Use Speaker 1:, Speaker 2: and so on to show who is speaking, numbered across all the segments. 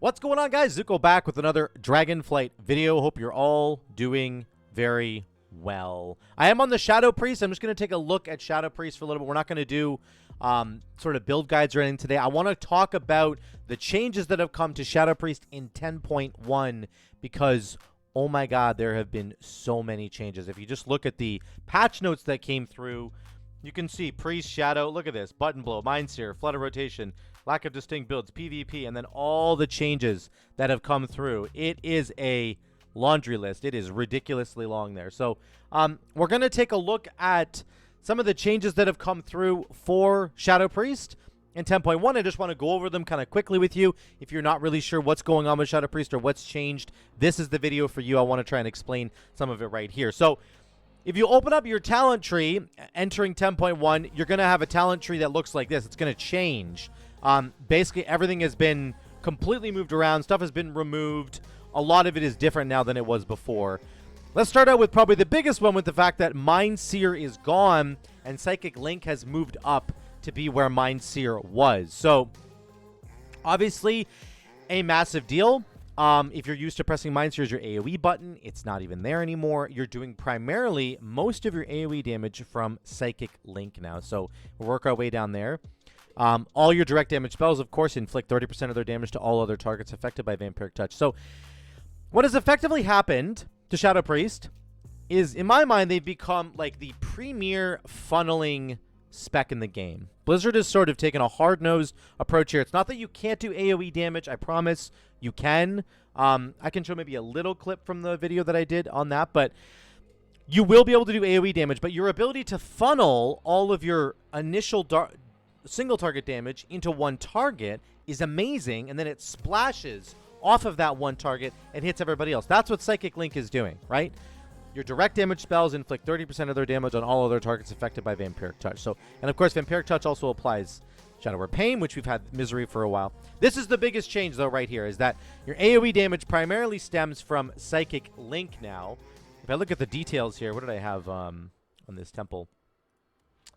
Speaker 1: What's going on, guys? Zuko back with another Dragonflight video. Hope you're all doing very well. I am on the Shadow Priest. I'm just going to take a look at Shadow Priest for a little bit. We're not going to do sort of build guides or anything today. I want to talk about the changes that have come to Shadow Priest in 10.1 because, oh my god, there have been so many changes. If you just look at the patch notes that came through, you can see Priest, Shadow, look at this, Button Blow, Mindseer, Flood of Rotation, lack of distinct builds, PvP, and then all the changes that have come through. It is a laundry list. It is ridiculously long there. So we're going to take a look at some of the changes that have come through for Shadow Priest in 10.1. I just want to go over them kind of quickly with you. If you're not really sure what's going on with Shadow Priest or what's changed, this is the video for you. I want to try and explain some of it right here. So if you open up your talent tree entering 10.1, you're going to have a talent tree that looks like this. It's going to change. Basically, everything has been completely moved around. Stuff has been removed. A lot of it is different now than it was before. Let's start out with probably the biggest one with the fact that Mindseer is gone and Psychic Link has moved up to be where Mindseer was. So, obviously, a massive deal. If you're used to pressing Mindseer as your AoE button, it's not even there anymore. You're doing primarily most of your AoE damage from Psychic Link now. So, we'll work our way down there. All your direct damage spells, of course, inflict 30% of their damage to all other targets affected by Vampiric Touch. So, what has effectively happened to Shadow Priest is, in my mind, they've become like the premier funneling spec in the game. Blizzard has sort of taken a hard-nosed approach here. It's not that you can't do AoE damage. I promise you can. I can show maybe a little clip from the video that I did on that, but you will be able to do AoE damage, but your ability to funnel all of your initial single target damage into one target is amazing, and then it splashes off of that one target and hits everybody else. That's what Psychic Link is doing, right? Your direct damage spells inflict 30% of their damage on all other targets affected by Vampiric Touch. So, and of course, Vampiric Touch also applies Shadow Word Pain, which we've had Misery for a while. This is the biggest change, though, right here, is that your AoE damage primarily stems from Psychic Link now. If I look at the details here, what did I have on this temple?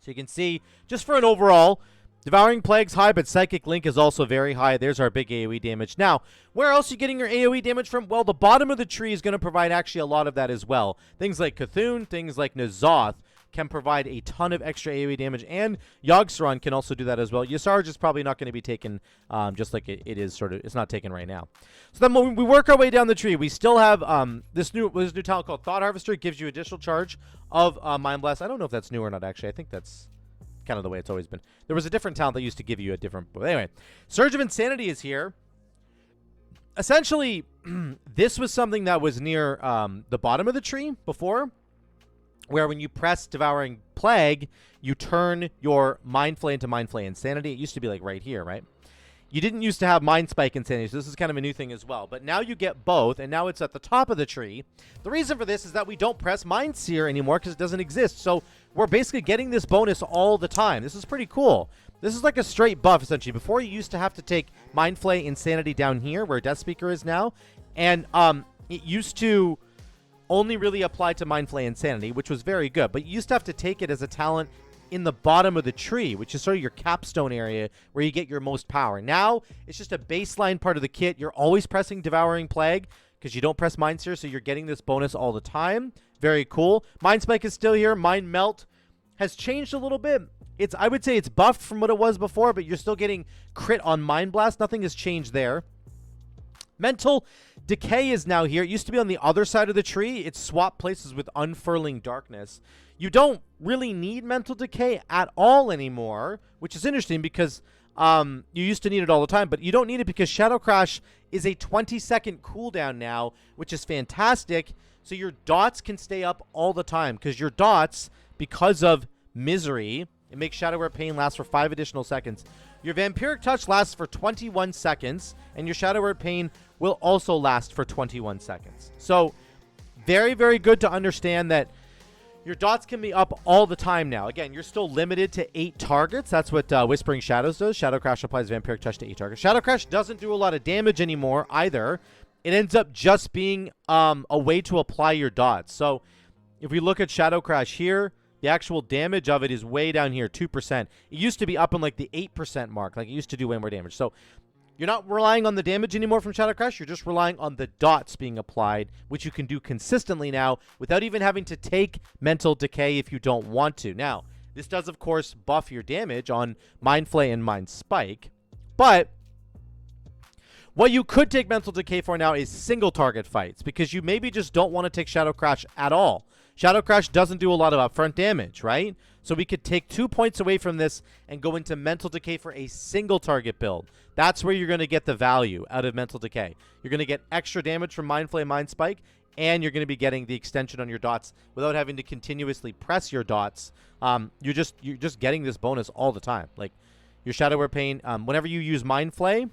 Speaker 1: So you can see, just for an overall, Devouring Plague's high, but Psychic Link is also very high. There's our big AoE damage. Now, where else are you getting your AoE damage from? Well, the bottom of the tree is going to provide actually a lot of that as well. Things like Cthulhu, things like N'Zoth can provide a ton of extra AoE damage, and Yogg-Saron can also do that as well. Yasarj is probably not going to be taken just like it is sort of, it's not taken right now. So then when we work our way down the tree, we still have this new talent called Thought Harvester. It gives you additional charge of Mind Blast. I don't know if that's new or not, actually. I think that's kind of the way it's always been. There was a different talent that used to give you a different... But anyway, Surge of Insanity is here. Essentially, this was something that was near the bottom of the tree before, where when you press Devouring Plague, you turn your Mind Flay into Mind Flay Insanity. It used to be like right here, right? You didn't used to have Mind Spike Insanity, so this is kind of a new thing as well. But now you get both, and now it's at the top of the tree. The reason for this is that we don't press Mindseer anymore because it doesn't exist. So we're basically getting this bonus all the time. This is pretty cool. This is like a straight buff, essentially. Before, you used to have to take Mind Flay Insanity down here, where Deathspeaker is now. And it used to only really apply to Mind Flay Insanity, which was very good. But you used to have to take it as a talent in the bottom of the tree, which is sort of your capstone area where you get your most power. Now, it's just a baseline part of the kit. You're always pressing Devouring Plague because you don't press Mindseer, so you're getting this bonus all the time. Very cool. Mind Spike is still here. Mind Melt has changed a little bit. I would say it's buffed from what it was before, but you're still getting crit on Mind Blast. Nothing has changed there. Mental Decay is now here. It used to be on the other side of the tree. It's swapped places with Unfurling Darkness. You don't really need Mental Decay at all anymore, which is interesting because you used to need it all the time, but you don't need it because Shadow Crash is a 20-second cooldown now, which is fantastic. So your dots can stay up all the time because your dots, because of Misery, it makes Shadow Word Pain last for 5 additional seconds. Your Vampiric Touch lasts for 21 seconds, and your Shadow Word Pain will also last for 21 seconds. So very, very good to understand that your dots can be up all the time now. Again, you're still limited to 8 targets. That's what Whispering Shadows does. Shadow Crash applies Vampiric Touch to 8 targets. Shadow Crash doesn't do a lot of damage anymore either. It ends up just being a way to apply your dots. So if we look at Shadow Crash here, the actual damage of it is way down here, 2%. It used to be up in like the 8% mark. Like it used to do way more damage. So You're not relying on the damage anymore from Shadow Crash. You're just relying on the dots being applied, which you can do consistently now without even having to take Mental Decay if you don't want to. Now, this does, of course, buff your damage on Mind Flay and Mind Spike, but what you could take Mental Decay for now is single target fights, because you maybe just don't want to take Shadow Crash at all. Shadow Crash doesn't do a lot of upfront damage, right? So we could take 2 points away from this and go into Mental Decay for a single target build. That's where you're going to get the value out of Mental Decay. You're going to get extra damage from Mind Flay, Mind Spike, and you're going to be getting the extension on your dots without having to continuously press your dots. You're just getting this bonus all the time. Like your Shadow Wear Pain, whenever you use Mind Flay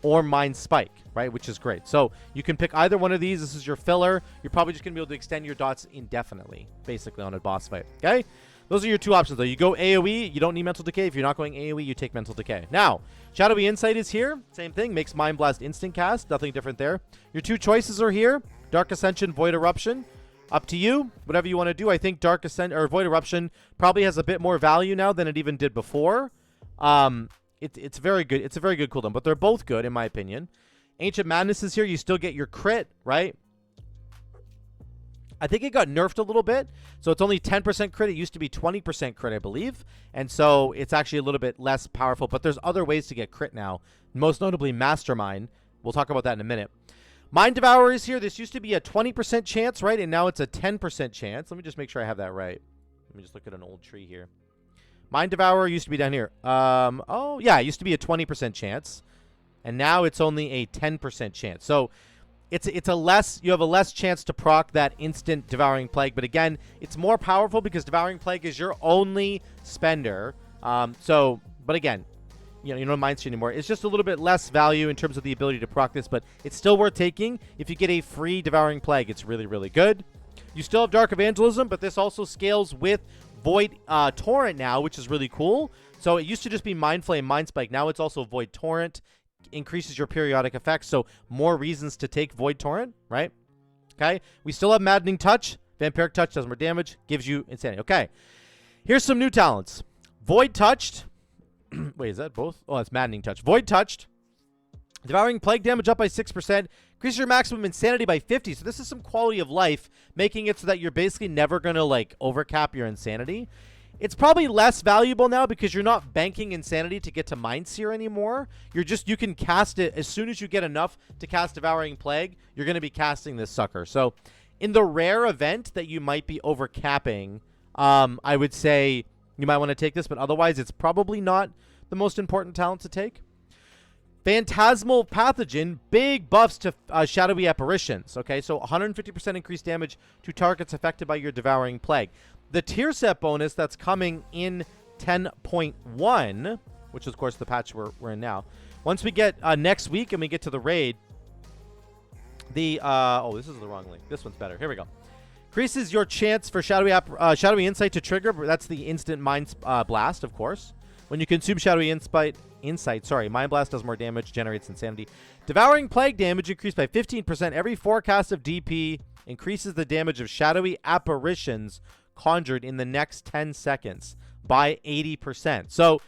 Speaker 1: or Mind Spike, right, which is great. So you can pick either one of these. This is your filler. You're probably just going to be able to extend your dots indefinitely, basically, on a boss fight, okay? Those are your two options, though. You go AoE, you don't need Mental Decay. If you're not going AoE, you take Mental Decay. Now, Shadowy Insight is here. Same thing. Makes Mind Blast instant cast. Nothing different there. Your two choices are here. Dark Ascension, Void Eruption. Up to you. Whatever you want to do. I think Dark Ascension or Void Eruption probably has a bit more value now than it even did before. It's very good. It's a very good cooldown, but they're both good in my opinion. Ancient Madness is here. You still get your crit, right? I think it got nerfed a little bit, so it's only 10% crit. It used to be 20% crit, I believe, and so it's actually a little bit less powerful, but there's other ways to get crit now, most notably Mastermind. We'll talk about that in a minute. Mind Devourer is here. This used to be a 20% chance, right, and now it's a 10% chance. Let me just make sure I have that right. Let me just look at an old tree here. Mind Devourer used to be down here. Oh, yeah, it used to be a 20% chance, and now it's only a 10% chance. So it's a less, you have a less chance to proc that instant Devouring Plague, but again, it's more powerful because Devouring Plague is your only spender. But again, you don't mind it anymore. It's just a little bit less value in terms of the ability to proc this, but it's still worth taking. If you get a free Devouring Plague, it's really, really good. You still have Dark Evangelism, but this also scales with Void Torrent now, which is really cool. So it used to just be Mind Flay and Mind Spike. Now it's also Void Torrent. Increases your periodic effects, so more reasons to take Void Torrent, right? Okay. We still have Maddening Touch. Vampiric Touch does more damage. Gives you Insanity. Okay. Here's some new talents. Void Touched. Wait, is that both? Oh, that's Maddening Touch. Void Touched. Devouring Plague damage up by 6%. Increases your maximum Insanity by 50. So this is some quality of life, making it so that you're basically never going to, like, overcap your Insanity. It's probably less valuable now because you're not banking Insanity to get to Mind Seer anymore. You can cast it as soon as you get enough to cast Devouring Plague. You're going to be casting this sucker. So in the rare event that you might be overcapping, I would say you might want to take this, but otherwise it's probably not the most important talent to take. Phantasmal Pathogen, big buffs to Shadowy Apparitions. Okay, so 150% increased damage to targets affected by your Devouring Plague. The tier set bonus that's coming in 10.1, which is, of course, the patch we're in now. Once we get next week and we get to the raid, oh, this is the wrong link. This one's better. Here we go. Increases your chance for Shadowy Insight to trigger. That's the instant Mind Blast, of course. When you consume Shadowy Insight, Mind Blast does more damage, generates Insanity. Devouring Plague damage increased by 15%. Every forecast of DP increases the damage of Shadowy Apparitions conjured in the next 10 seconds by 80%. So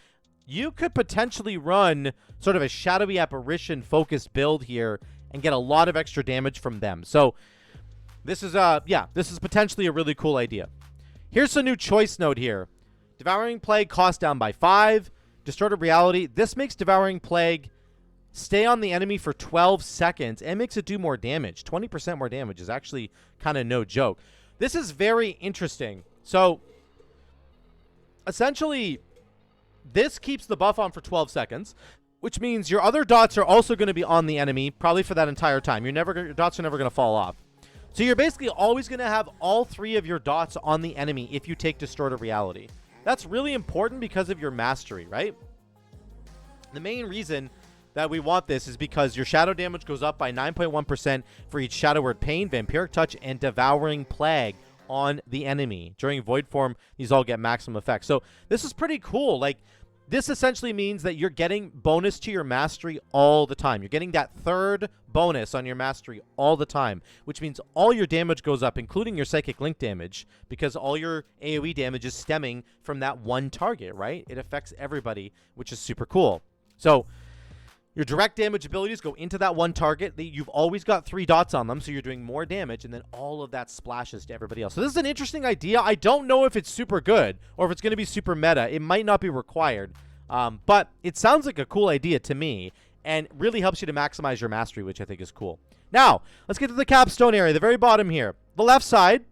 Speaker 1: you could potentially run sort of a Shadowy Apparition focused build here and get a lot of extra damage from them. So this is this is potentially a really cool idea. Here's a new choice note here. Devouring Plague cost down by 5. Distorted Reality. This makes Devouring Plague stay on the enemy for 12 seconds and makes it do more damage. 20% more damage is actually kind of no joke. This is very interesting. So, essentially, this keeps the buff on for 12 seconds, which means your other dots are also going to be on the enemy, probably for that entire time. Your dots are never going to fall off. So you're basically always going to have all 3 of your dots on the enemy if you take Distorted Reality. That's really important because of your mastery, right? The main reason that we want this is because your shadow damage goes up by 9.1% for each Shadow Word Pain, Vampiric Touch, and Devouring Plague on the enemy. During Void form, these all get maximum effect. So this is pretty cool. Like, this essentially means that you're getting bonus to your mastery all the time. You're getting that third bonus on your mastery all the time, which means all your damage goes up, including your Psychic Link damage, because all your AoE damage is stemming from that one target, right? It affects everybody, which is super cool. So Your direct damage abilities go into that one target. You've always got 3 dots on them, so you're doing more damage, and then all of that splashes to everybody else. So this is an interesting idea. I don't know if it's super good or if it's going to be super meta. It might not be required, but it sounds like a cool idea to me, and really helps you to maximize your mastery, which I think is cool. Now, let's get to the capstone area, the very bottom here. The left side,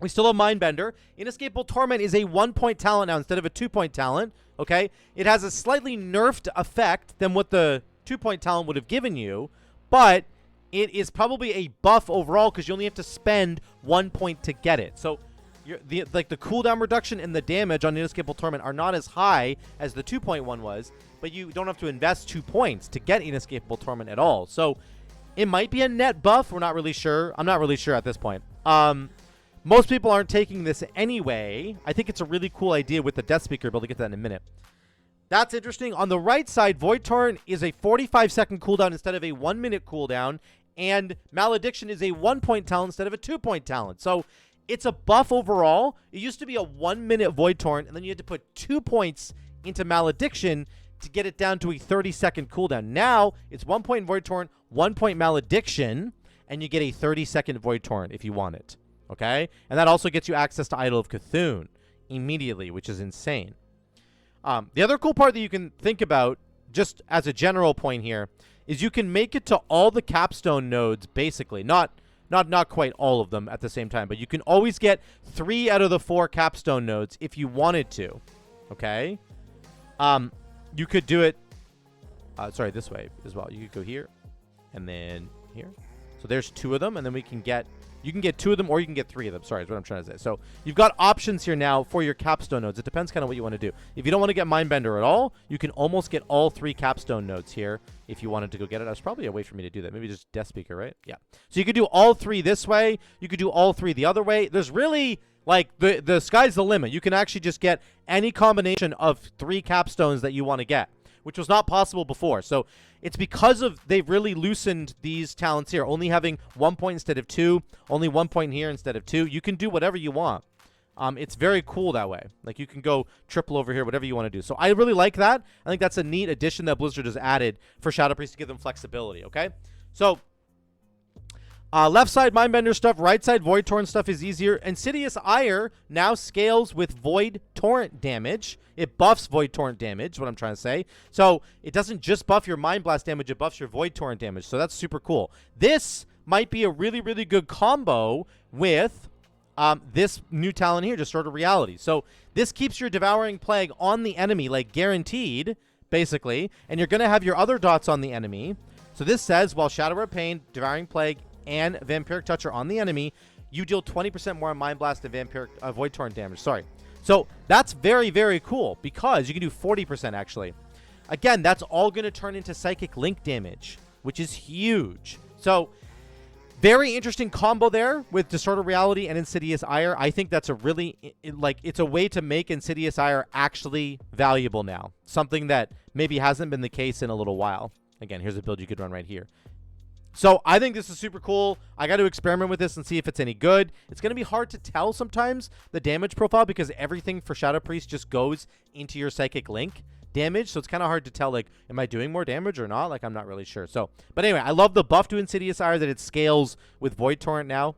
Speaker 1: we still have Mindbender. Inescapable Torment is a 1-point talent now instead of a 2-point talent. Okay, it has a slightly nerfed effect than what the 2-point talent would have given you, but it is probably a buff overall because you only have to spend 1 point to get it. So the cooldown reduction and the damage on Inescapable Torment are not as high as the 2-point one was, but you don't have to invest 2 points to get Inescapable Torment at all. So it might be a net buff. We're not really sure. I'm not really sure at this point. Most people aren't taking this anyway. I think it's a really cool idea with the Deathspeaker. We'll get to that in a minute. That's interesting. On the right side, Void Torrent is a 45-second cooldown instead of a 1-minute cooldown, and Malediction is a 1-point talent instead of a 2-point talent. So it's a buff overall. It used to be a 1-minute Void Torrent, and then you had to put 2 points into Malediction to get it down to a 30-second cooldown. Now it's 1 point Void Torrent, 1 point Malediction, and you get a 30-second Void Torrent if you want it. Okay? And that also gets you access to Idol of Cthulhu immediately, which is insane. The other cool part that you can think about, just as a general point here, is you can make it to all the capstone nodes, basically. Not quite all of them at the same time, but you can always get 3 out of the 4 capstone nodes if you wanted to. Okay? You could do it, this way as well. You could go here, and then here. So there's 2 of them, and then you can get 2 of them, or you can get 3 of them. Sorry, is what I'm trying to say. So you've got options here now for your capstone nodes. It depends kind of what you want to do. If you don't want to get Mindbender at all, you can almost get all 3 capstone nodes here if you wanted to go get it. That's probably a way for me to do that. Maybe just Deathspeaker, right? Yeah. So you could do all 3 this way. You could do all 3 the other way. There's really, like, the sky's the limit. You can actually just get any combination of 3 capstones that you want to get, which was not possible before. So it's because of they've really loosened these talents here, only having 1 point instead of 2, only 1 point here instead of 2. You can do whatever you want. It's very cool that way. Like, you can go triple over here, whatever you want to do. So I really like that. I think that's a neat addition that Blizzard has added for Shadow Priest to give them flexibility, okay? So left side Mindbender stuff, right side Void Torrent stuff is easier. Insidious Ire now scales with Void Torrent damage. It buffs Void Torrent damage, what I'm trying to say. So it doesn't just buff your Mind Blast damage, it buffs your Void Torrent damage. So that's super cool. This might be a really, really good combo with this new talent here, Distorted Reality. So this keeps your Devouring Plague on the enemy, like guaranteed, basically. And you're going to have your other dots on the enemy. So this says, while Shadow of Pain, Devouring Plague, and Vampiric Touch are on the enemy, you deal 20% more Mind Blast and Void Torrent damage. Sorry. So that's very, very cool because you can do 40% actually. Again, that's all going to turn into Psychic Link damage, which is huge. So very interesting combo there with Distorted Reality and Insidious Ire. I think that's a really, it's a way to make Insidious Ire actually valuable now. Something that maybe hasn't been the case in a little while. Again, here's a build you could run right here. So I think this is super cool. I got to experiment with this and see if it's any good. It's going to be hard to tell sometimes the damage profile because everything for Shadow Priest just goes into your Psychic Link damage. So it's kind of hard to tell, like, am I doing more damage or not? Like, I'm not really sure. So, but anyway, I love the buff to Insidious Ire that it scales with Void Torrent now.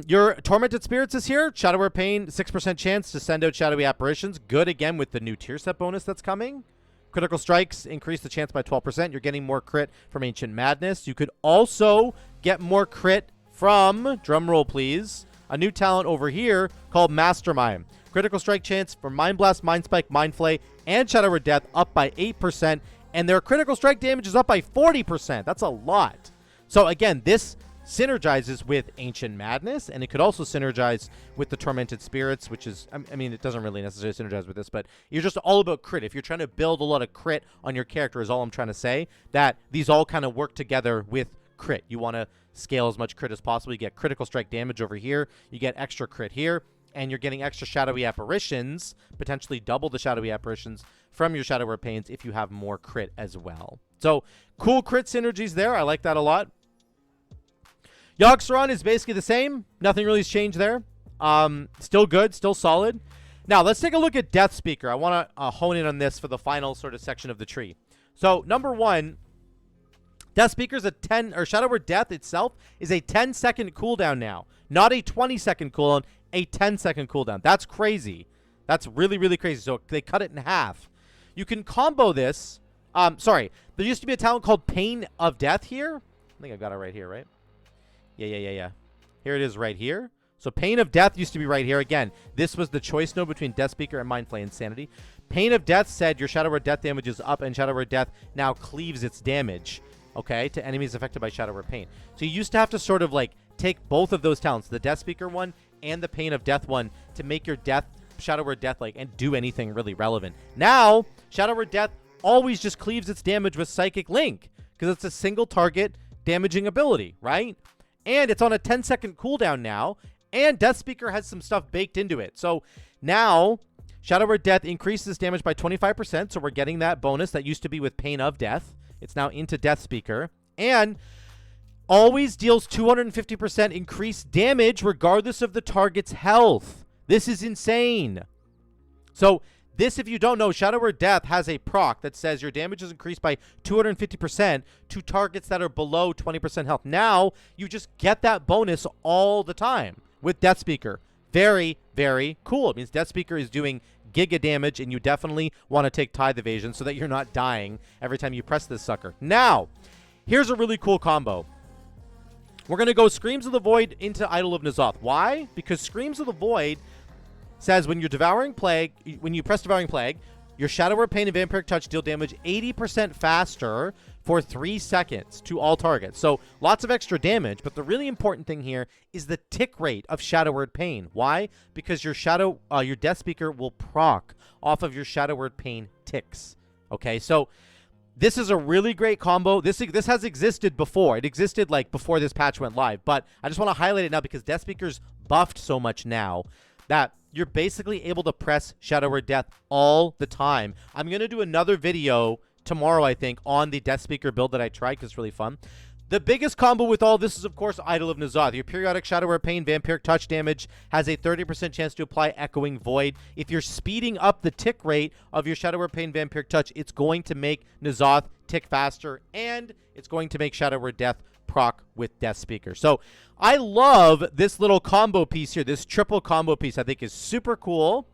Speaker 1: Your Tormented Spirits is here. Shadow of Pain, 6% chance to send out Shadowy Apparitions. Good again with the new tier set bonus that's coming. Critical Strikes increase the chance by 12%. You're getting more crit from Ancient Madness. You could also get more crit from, drumroll please, a new talent over here called Mastermind. Critical Strike chance for Mind Blast, Mind Spike, Mind Flay, and Shadow of Death up by 8%. And their Critical Strike damage is up by 40%. That's a lot. So again, this synergizes with Ancient Madness, and it could also synergize with the Tormented Spirits, which is, I mean, it doesn't really necessarily synergize with this, but you're just all about crit. If you're trying to build a lot of crit on your character is all I'm trying to say, that these all kind of work together with crit. You want to scale as much crit as possible. You get Critical Strike damage over here. You get extra crit here, and you're getting extra Shadowy Apparitions, potentially double the Shadowy Apparitions from your Shadow of Pains if you have more crit as well. So cool crit synergies there. I like that a lot. Yogg-Saron is basically the same. Nothing really has changed there. Still good, still solid. Now, let's take a look at Deathspeaker. I want to hone in on this for the final sort of section of the tree. So, number one, Deathspeaker's a 10, or Shadow Word Death itself is a 10-second cooldown now. Not a 20-second cooldown, a 10-second cooldown. That's crazy. That's really, really crazy. So, they cut it in half. You can combo this. Sorry. There used to be a talent called Pain of Death here. I think I got it right here, right? Yeah. Here it is right here. So Pain of Death used to be right here. Again, this was the choice node between Deathspeaker and Mindflay Insanity. Pain of Death said your Shadow Word Death damage is up, and Shadow Word Death now cleaves its damage, okay, to enemies affected by Shadow Word Pain. So you used to have to sort of like take both of those talents, the Deathspeaker one and the Pain of Death one, to make your Shadow Word Death like and do anything really relevant. Now, Shadow Word Death always just cleaves its damage with Psychic Link because it's a single target damaging ability, right? And it's on a 10-second cooldown now. And Deathspeaker has some stuff baked into it. So now, Shadow Word Death increases damage by 25%. So we're getting that bonus that used to be with Pain of Death. It's now into Deathspeaker. And always deals 250% increased damage regardless of the target's health. This is insane. So this, if you don't know, Shadow Word Death has a proc that says your damage is increased by 250% to targets that are below 20% health. Now, you just get that bonus all the time with Deathspeaker. Very, very cool. It means Deathspeaker is doing giga damage, and you definitely want to take Tithe Evasion so that you're not dying every time you press this sucker. Now, here's a really cool combo. We're going to go Screams of the Void into Idol of N'Zoth. Why? Because Screams of the Void says when you press Devouring Plague, your Shadow Word Pain and Vampiric Touch deal damage 80% faster for 3 seconds to all targets. So lots of extra damage, but the really important thing here is the tick rate of Shadow Word Pain. Why? Because your Deathspeaker will proc off of your Shadow Word Pain ticks. Okay, so this is a really great combo. This has existed before. It existed like before this patch went live, but I just want to highlight it now because Deathspeaker's buffed so much now that you're basically able to press Shadow Word Death all the time. I'm going to do another video tomorrow, I think, on the Deathspeaker build that I tried because it's really fun. The biggest combo with all this is, of course, Idol of N'Zoth. Your periodic Shadow Word Pain Vampiric Touch damage has a 30% chance to apply Echoing Void. If you're speeding up the tick rate of your Shadow Word Pain Vampiric Touch, it's going to make N'Zoth tick faster, and it's going to make Shadow Word Death proc with Deathspeaker. So I love this little combo piece here. This triple combo piece I think is super cool,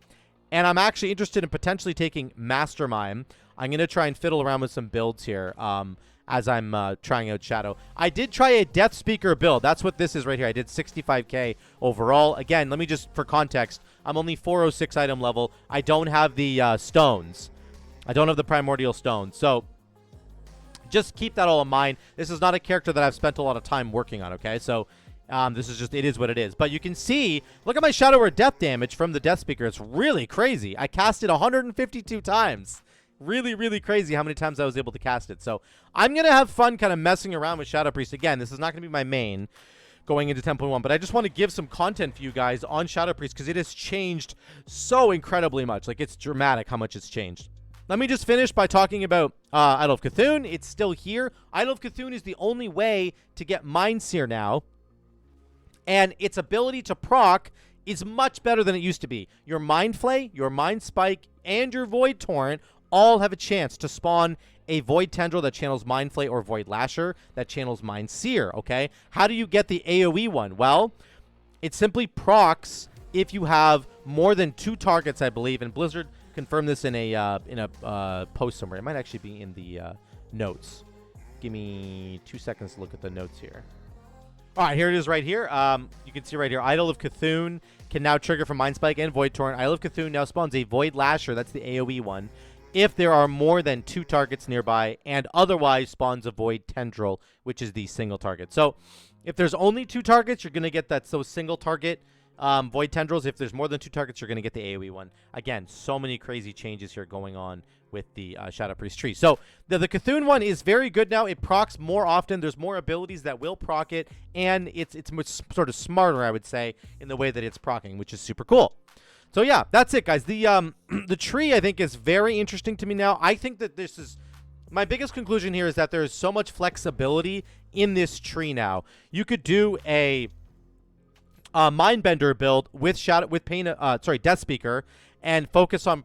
Speaker 1: and I'm actually interested in potentially taking Mastermind. I'm going to try and fiddle around with some builds here as I'm trying out Shadow. I did try a Deathspeaker build. That's what this is right here. I did 65k overall. Again, let me just, for context, I'm only 406 item level. I don't have the stones. I don't have the Primordial Stones. So just keep that all in mind. This is not a character that I've spent a lot of time working on, okay? So this is just, it is what it is. But you can see, look at my Shadow Word Death damage from the Deathspeaker. It's really crazy. I cast it 152 times. Really, really crazy how many times I was able to cast it. So I'm going to have fun kind of messing around with Shadow Priest. Again, this is not going to be my main going into 10.1, but I just want to give some content for you guys on Shadow Priest because it has changed so incredibly much. Like, it's dramatic how much it's changed. Let me just finish by talking about Idol of Cthulhu. It's still here. Idol of Cthulhu is the only way to get Mind Seer now, and its ability to proc is much better than it used to be. Your Mind Flay, your Mind Spike, and your Void Torrent all have a chance to spawn a Void Tendril that channels Mind Flay or Void Lasher that channels Mind Seer, okay? How do you get the AoE one? Well, it simply procs if you have more than 2 targets, I believe, and Blizzard confirmed this in a post somewhere. It might actually be in the notes. Give me 2 seconds to look at the notes here. All right, here it is right here. You can see right here, Idol of Cthulhu can now trigger from Mind Spike and Void Torrent. Idol of Cthulhu now spawns a Void Lasher, that's the AoE one, if there are more than 2 targets nearby, and otherwise spawns a Void Tendril, which is the single target. So if there's only 2 targets, you're going to get those single target Void Tendrils. If there's more than 2 targets, you're going to get the AoE one. Again, so many crazy changes here going on with the Shadow Priest tree. So the Cthulhu one is very good now. It procs more often. There's more abilities that will proc it, and it's much sort of smarter, I would say, in the way that it's procking, which is super cool. So yeah, that's it, guys. The the tree, I think, is very interesting to me now. I think that this is my biggest conclusion here is that there is so much flexibility in this tree now. You could do a Mindbender build with Deathspeaker, and focus on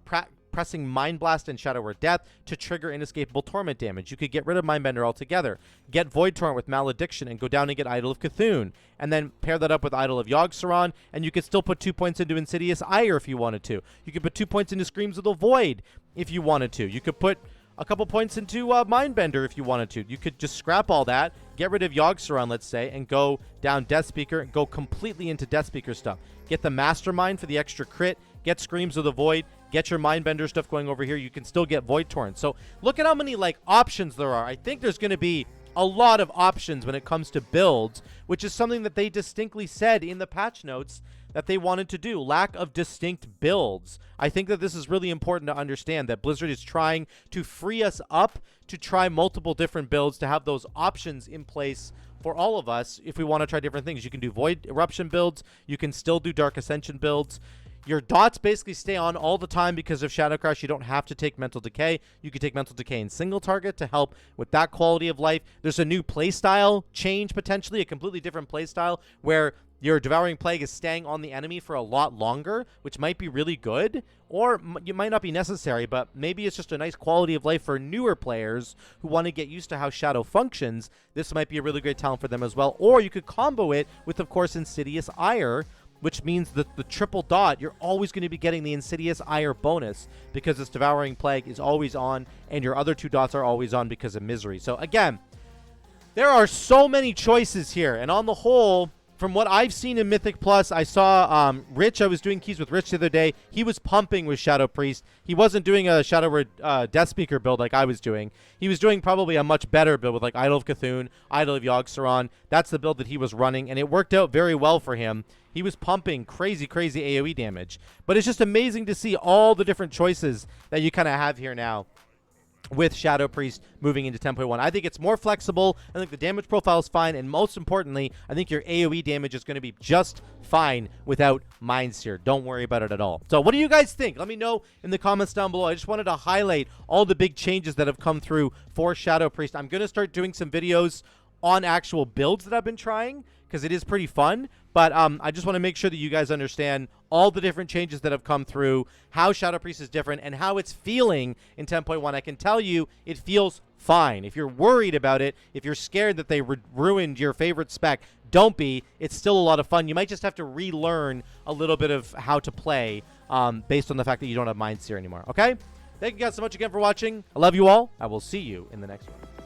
Speaker 1: pressing Mind Blast and Shadow Word Death to trigger inescapable torment damage. You could get rid of Mindbender altogether, get Void Torrent with Malediction, and go down and get Idol of Cthulhu, and then pair that up with Idol of Yogg-Saron, and you could still put 2 points into Insidious Ire if you wanted to. You could put 2 points into Screams of the Void if you wanted to. You could put a couple points into Mindbender if you wanted to. You could just scrap all that, get rid of Yogg-Saron, let's say, and go down Deathspeaker and go completely into Deathspeaker stuff. Get the Mastermind for the extra crit, get Screams of the Void, get your Mindbender stuff going over here. You can still get Void Torrent. So look at how many options there are. I think there's going to be a lot of options when it comes to builds, which is something that they distinctly said in the patch notes that they wanted to do. Lack of distinct builds. I think that this is really important to understand, that Blizzard is trying to free us up to try multiple different builds, to have those options in place for all of us if we want to try different things. You can do Void Eruption builds. You can still do Dark Ascension builds. Your dots basically stay on all the time because of Shadow Crash. You don't have to take Mental Decay. You can take Mental Decay in single target to help with that quality of life. There's a new playstyle change, potentially, a completely different playstyle where your Devouring Plague is staying on the enemy for a lot longer, which might be really good, or it might not be necessary, but maybe it's just a nice quality of life for newer players who want to get used to how Shadow functions. This might be a really great talent for them as well. Or you could combo it with, of course, Insidious Ire, which means that the triple dot, you're always going to be getting the Insidious Ire bonus because this Devouring Plague is always on, and your other 2 dots are always on because of Misery. So again, there are so many choices here, and on the whole, from what I've seen in Mythic Plus, I saw Rich. I was doing keys with Rich the other day. He was pumping with Shadow Priest. He wasn't doing a Shadow Word Deathspeaker build like I was doing. He was doing probably a much better build with Idol of Cthulhu, Idol of Yogg-Saron. That's the build that he was running, and it worked out very well for him. He was pumping crazy, crazy AoE damage. But it's just amazing to see all the different choices that you kind of have here now with Shadow Priest moving into 10.1. I think it's more flexible. I think the damage profile is fine. And most importantly, I think your AoE damage is going to be just fine without Mind Sear. Don't worry about it at all. So what do you guys think? Let me know in the comments down below. I just wanted to highlight all the big changes that have come through for Shadow Priest. I'm going to start doing some videos on actual builds that I've been trying because it is pretty fun. But I just want to make sure that you guys understand all the different changes that have come through, how Shadow Priest is different, and how it's feeling in 10.1. I can tell you it feels fine. If you're worried about it, if you're scared that they ruined your favorite spec, don't be. It's still a lot of fun. You might just have to relearn a little bit of how to play based on the fact that you don't have Mind Sear anymore, okay? Thank you guys so much again for watching. I love you all. I will see you in the next one.